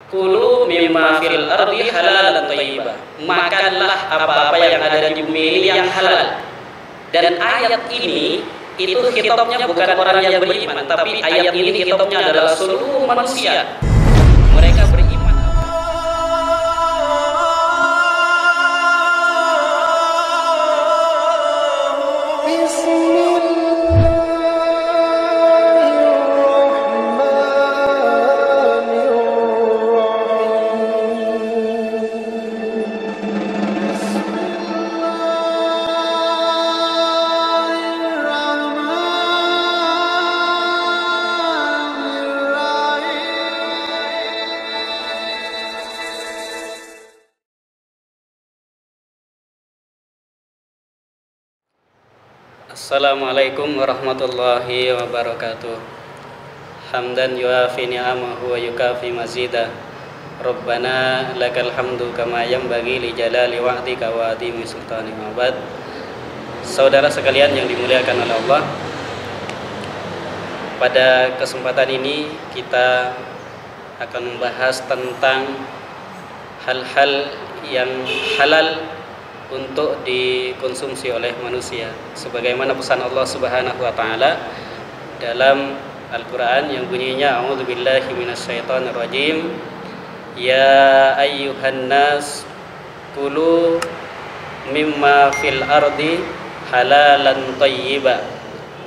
Kulu mimma fil ardi halalan thayyibah. Makanlah apa-apa yang ada di bumi ini yang halal. Dan ayat ini itu khitabnya bukan orang yang beriman, tapi ayat ini khitabnya adalah seluruh manusia. Mereka beriman. Assalamualaikum warahmatullahi wabarakatuh. Hamdan yuafi ni'amahu wa yukafi mazidah. Rabbana lakal hamdu kama yanbaghi li jalali wa'dika wa adimi sultanik ma'bad. Saudara sekalian yang dimuliakan oleh Allah, pada kesempatan ini kita akan membahas tentang hal-hal yang halal untuk dikonsumsi oleh manusia, sebagaimana pesan Allah Subhanahu wa taala dalam Al-Qur'an yang bunyinya a'udzubillahi minasyaitonirrajim, ya ayyuhan nas kulu mimma fil ardi halalan thayyiba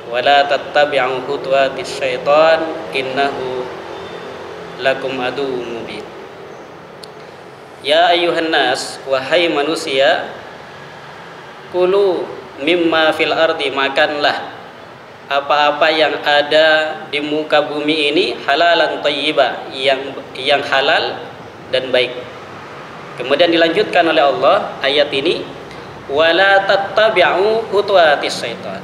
wa la tattabi'u khutuwatis syaitan innahu lakum aduwwun mubin. Ya ayyuhan nas, wahai manusia, kulu mimma fil ardi, makanlah apa-apa yang ada di muka bumi ini halalan thayyiba, yang halal dan baik. Kemudian dilanjutkan oleh Allah ayat ini, wala tattabi'u khutuwatis syaitan.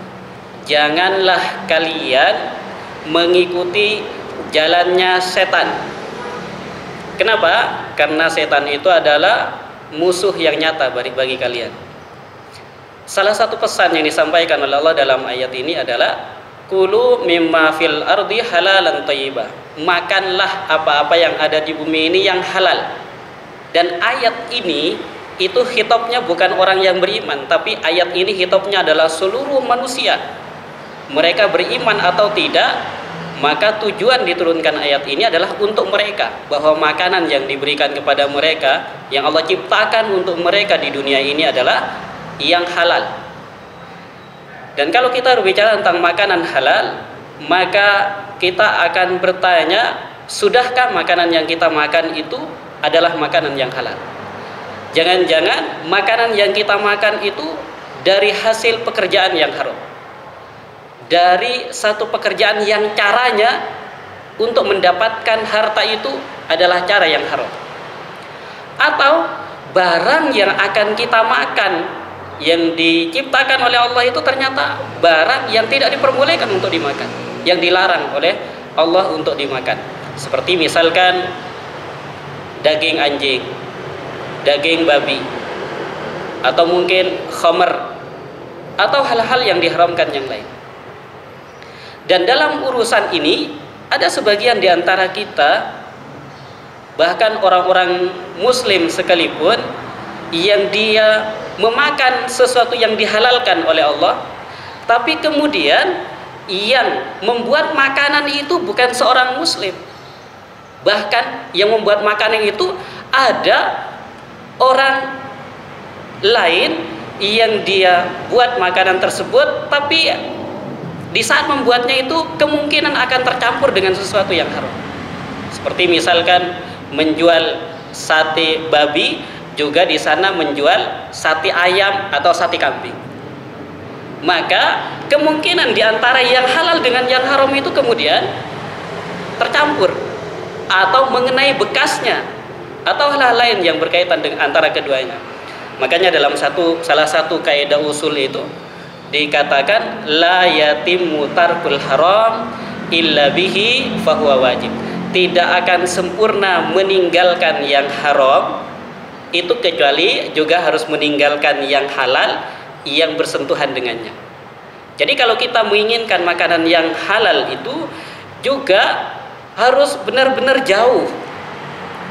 Janganlah kalian mengikuti jalannya setan. Kenapa? Karena setan itu adalah musuh yang nyata bagi kalian. Salah satu pesan yang disampaikan oleh Allah dalam ayat ini adalah kulu mimma fil ardi halalan thayyibah. Makanlah apa-apa yang ada di bumi ini yang halal. Dan ayat ini itu khitabnya bukan orang yang beriman, tapi ayat ini khitabnya adalah seluruh manusia. Mereka beriman atau tidak, maka tujuan diturunkan ayat ini adalah untuk mereka, bahwa makanan yang diberikan kepada mereka, yang Allah ciptakan untuk mereka di dunia ini adalah yang halal. Dan kalau kita berbicara tentang makanan halal, maka kita akan bertanya, sudahkah makanan yang kita makan itu adalah makanan yang halal? Jangan-jangan makanan yang kita makan itu dari hasil pekerjaan yang haram, dari satu pekerjaan yang caranya untuk mendapatkan harta itu adalah cara yang haram. Atau barang yang akan kita makan yang diciptakan oleh Allah itu ternyata barang yang tidak diperbolehkan untuk dimakan, yang dilarang oleh Allah untuk dimakan. Seperti misalkan daging anjing, daging babi, atau mungkin khamr, atau hal-hal yang diharamkan yang lain. Dan dalam urusan ini ada sebagian di antara kita, bahkan orang-orang muslim sekalipun, yang dia memakan sesuatu yang dihalalkan oleh Allah, tapi kemudian yang membuat makanan itu bukan seorang muslim. Bahkan yang membuat makanan itu ada orang lain yang dia buat makanan tersebut, tapi di saat membuatnya itu kemungkinan akan tercampur dengan sesuatu yang haram. Seperti misalkan menjual sate babi, juga di sana menjual sate ayam atau sate kambing. Maka kemungkinan di antara yang halal dengan yang haram itu kemudian tercampur atau mengenai bekasnya atau hal-hal lain yang berkaitan dengan antara keduanya. Makanya dalam salah satu kaidah usul itu dikatakan la yatimmu tarkul haram illa bihi fahuwa wajib. Tidak akan sempurna meninggalkan yang haram itu kecuali juga harus meninggalkan yang halal yang bersentuhan dengannya. Jadi kalau kita menginginkan makanan yang halal itu juga harus benar-benar jauh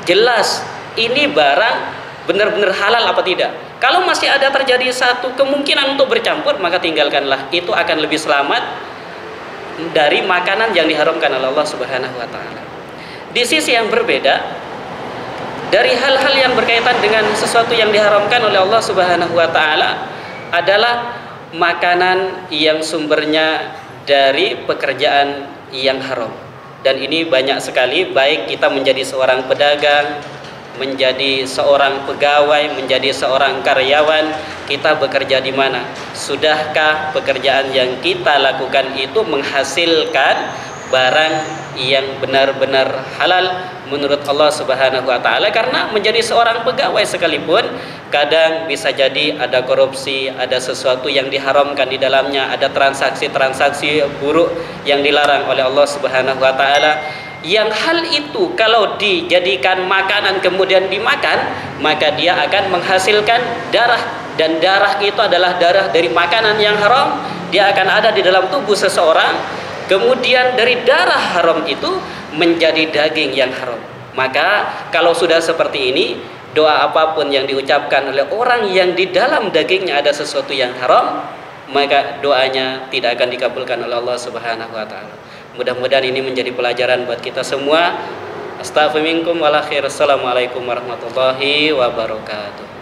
jelas ini barang benar-benar halal apa tidak. Kalau masih ada terjadi satu kemungkinan untuk bercampur, maka tinggalkanlah. Itu akan lebih selamat dari makanan yang diharamkan oleh Allah Subhanahu wa taala. Di sisi yang berbeda, dari hal-hal yang berkaitan dengan sesuatu yang diharamkan oleh Allah Subhanahu wa taala adalah makanan yang sumbernya dari pekerjaan yang haram. Dan ini banyak sekali, baik kita menjadi seorang pedagang, menjadi seorang pegawai, menjadi seorang karyawan, kita bekerja di mana? Sudahkah pekerjaan yang kita lakukan itu menghasilkan barang yang benar-benar halal menurut Allah Subhanahu wa taala? Karena menjadi seorang pegawai sekalipun kadang bisa jadi ada korupsi, ada sesuatu yang diharamkan di dalamnya, ada transaksi-transaksi buruk yang dilarang oleh Allah Subhanahu wa taala. Yang hal itu kalau dijadikan makanan kemudian dimakan, maka dia akan menghasilkan darah, dan darah itu adalah darah dari makanan yang haram. Dia akan ada di dalam tubuh seseorang, kemudian dari darah haram itu menjadi daging yang haram. Maka kalau sudah seperti ini, doa apapun yang diucapkan oleh orang yang di dalam dagingnya ada sesuatu yang haram, maka doanya tidak akan dikabulkan oleh Allah Subhanahu wa taala. Mudah-mudahan ini menjadi pelajaran buat kita semua. Astaghfirullahaladzim. Assalamualaikum warahmatullahi wabarakatuh.